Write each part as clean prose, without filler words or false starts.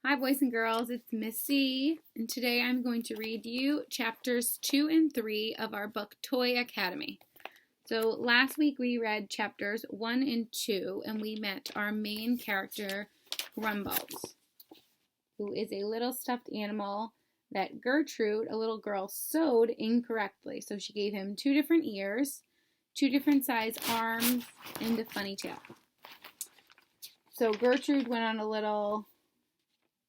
Hi, boys and girls. It's Missy, and today I'm going to read you chapters 2 and 3 of our book Toy Academy. So last week we read chapters 1 and 2, and we met our main character, Grumballs, who is a little stuffed animal that Gertrude, a little girl, sewed incorrectly. So she gave him 2 different ears, 2 different size arms, and a funny tail. So Gertrude went on a little...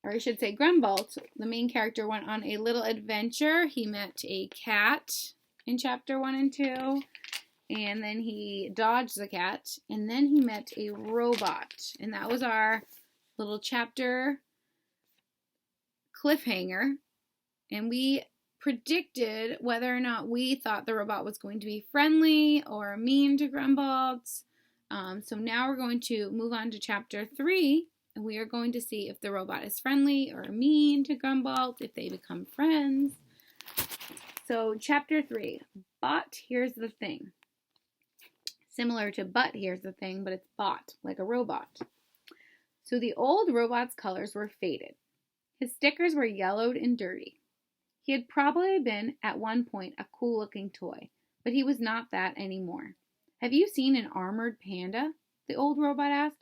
or I should say Grumbold, the main character, went on a little adventure. He met a cat in chapter 1 and 2, and then he dodged the cat, and then he met a robot, and that was our little chapter cliffhanger, and we predicted whether or not we thought the robot was going to be friendly or mean to Grumbalds. So now we're going to move on to chapter 3, and we are going to see if the robot is friendly or mean to Grumbald, if they become friends. So chapter 3, But Here's the Thing. Similar to But Here's the Thing, but it's bot, like a robot. So the old robot's colors were faded. His stickers were yellowed and dirty. He had probably been, at one point, a cool-looking toy, but he was not that anymore. Have you seen an armored panda? The old robot asked.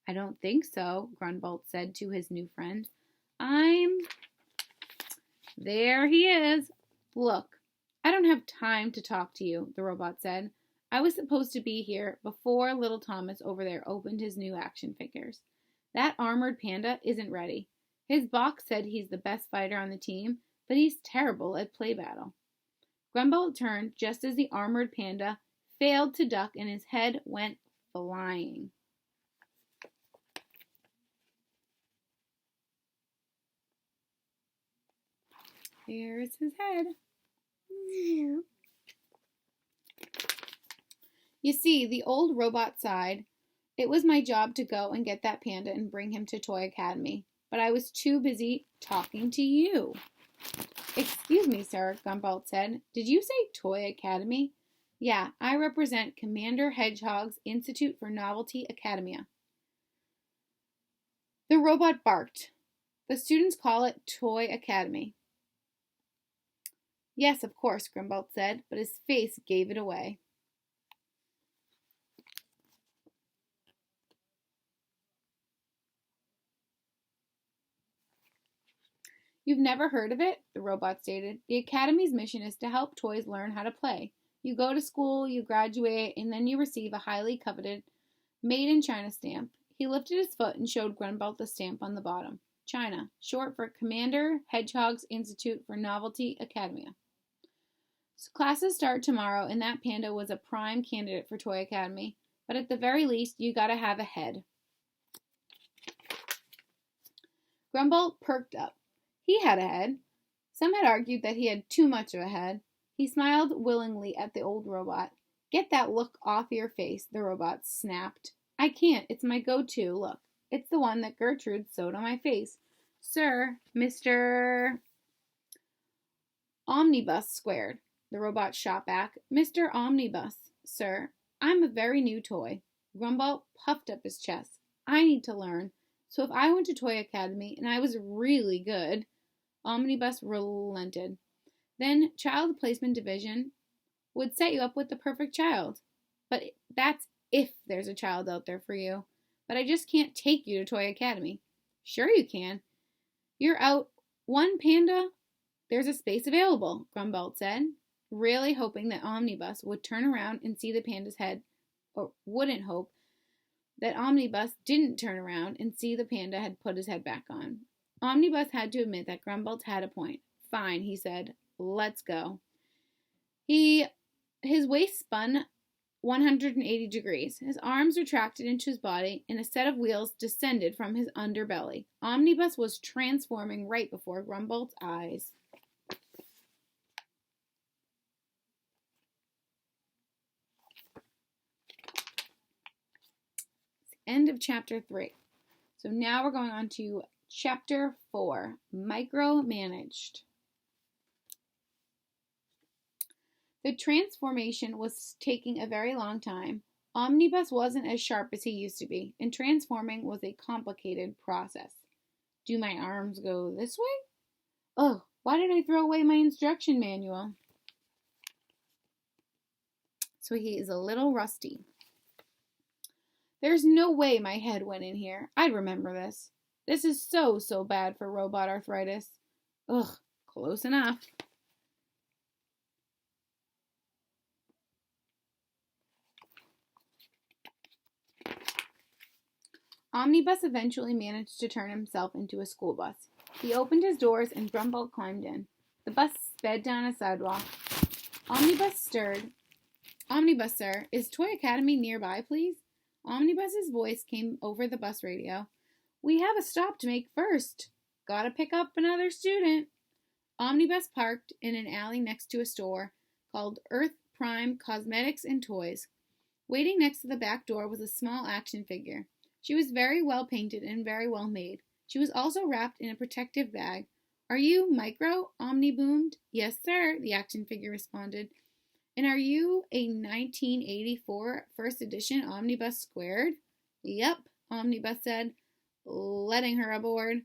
I don't think so, Grunbolt said to his new friend. There he is. Look, I don't have time to talk to you, the robot said. I was supposed to be here before little Thomas over there opened his new action figures. That armored panda isn't ready. His box said he's the best fighter on the team, but he's terrible at play battle. Grunbolt turned just as the armored panda failed to duck and his head went flying. Here's his head. You see, the old robot sighed. It was my job to go and get that panda and bring him to Toy Academy, but I was too busy talking to you. Excuse me, sir, Grumbold said. Did you say Toy Academy? Yeah, I represent Commander Hedgehog's Institute for Novelty Academia. The robot barked. The students call it Toy Academy. Yes, of course, Grumbold said, but his face gave it away. You've never heard of it? The robot stated. The Academy's mission is to help toys learn how to play. You go to school, you graduate, and then you receive a highly coveted Made in China stamp. He lifted his foot and showed Grunbolt the stamp on the bottom. China, short for Commander Hedgehog's Institute for Novelty Academia. So classes start tomorrow, and that panda was a prime candidate for Toy Academy. But at the very least, you gotta have a head. Grumbolt perked up. He had a head. Some had argued that he had too much of a head. He smiled willingly at the old robot. Get that look off your face, the robot snapped. I can't. It's my go-to. Look, it's the one that Gertrude sewed on my face. Sir, Mr. Omnibus squared. The robot shot back. Mr. Omnibus, sir, I'm a very new toy. Grumbolt puffed up his chest. I need to learn. So if I went to Toy Academy and I was really good, Omnibus relented. Then Child Placement Division would set you up with the perfect child. But that's if there's a child out there for you. But I just can't take you to Toy Academy. Sure you can. You're out one panda. There's a space available, Grumbolt said, really hoping that Omnibus would turn around and see the panda's head, or wouldn't hope that Omnibus didn't turn around and see the panda had put his head back on. Omnibus had to admit that Grumbolt had a point. Fine, he said. Let's go. His waist spun 180 degrees. His arms retracted into his body, and a set of wheels descended from his underbelly. Omnibus was transforming right before Grumbolt's eyes. End of chapter 3. So now we're going on to chapter 4, Micromanaged. The transformation was taking a very long time. Omnibus wasn't as sharp as he used to be, and transforming was a complicated process. Do my arms go this way? Ugh, why did I throw away my instruction manual? So he is a little rusty. There's no way my head went in here. I'd remember this. This is so bad for robot arthritis. Ugh, close enough. Omnibus eventually managed to turn himself into a school bus. He opened his doors and Grumbold climbed in. The bus sped down a sidewalk. Omnibus stirred. Omnibus, sir, is Toy Academy nearby, please? Omnibus's voice came over the bus radio. We have a stop to make first. Gotta pick up another student. Omnibus parked in an alley next to a store called Earth Prime Cosmetics and Toys. Waiting next to the back door was a small action figure. She was very well painted and very well made. She was also wrapped in a protective bag. Are you Micro? Omni boomed. Yes, sir, the action figure responded. And are you a 1984 first edition Omnibus Squared? Yep, Omnibus said, letting her aboard.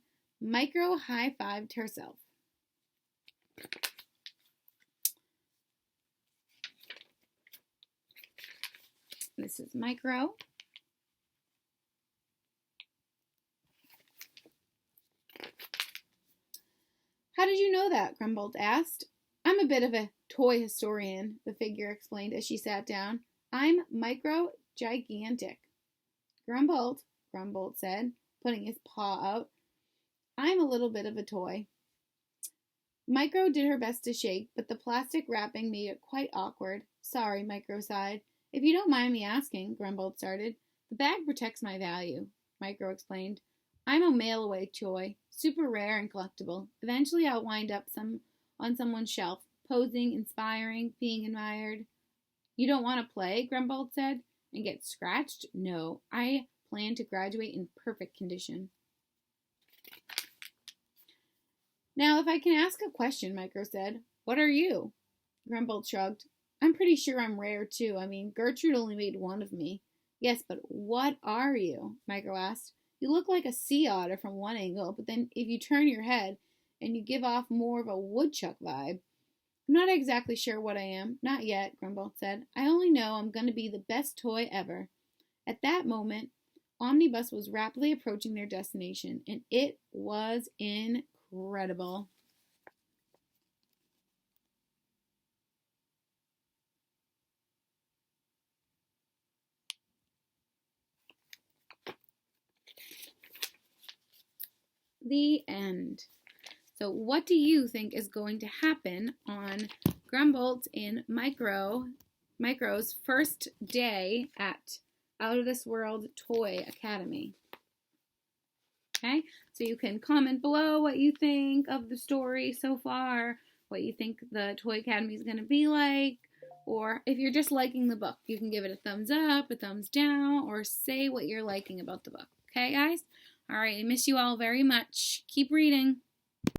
Micro high-fived herself. This is Micro. How did you know that? Grumbold asked. I'm a bit of a toy historian, the figure explained as she sat down. I'm Micro Gigantic. Grumbold said, putting his paw out. I'm a little bit of a toy. Micro did her best to shake, but the plastic wrapping made it quite awkward. Sorry, Micro sighed. If you don't mind me asking, Grumbold started. The bag protects my value, Micro explained. I'm a mail-away toy, super rare and collectible. Eventually I'll wind up on someone's shelf, posing, inspiring, being admired. You don't want to play, Grumbold said, and get scratched? No, I plan to graduate in perfect condition. Now, if I can ask a question, Micro said, what are you? Grumbold shrugged. I'm pretty sure I'm rare, too. I mean, Gertrude only made one of me. Yes, but what are you? Micro asked. You look like a sea otter from one angle, but then if you turn your head and you give off more of a woodchuck vibe. I'm not exactly sure what I am. Not yet, Grumbold said. I only know I'm going to be the best toy ever. At that moment, Omnibus was rapidly approaching their destination, and it was incredible. The end. So what do you think is going to happen on Grumbold and Micro's first day at Out of This World Toy Academy? Okay, so you can comment below what you think of the story so far, what you think the Toy Academy is going to be like, or if you're just liking the book, you can give it a thumbs up, a thumbs down, or say what you're liking about the book. Okay, guys? All right, I miss you all very much. Keep reading.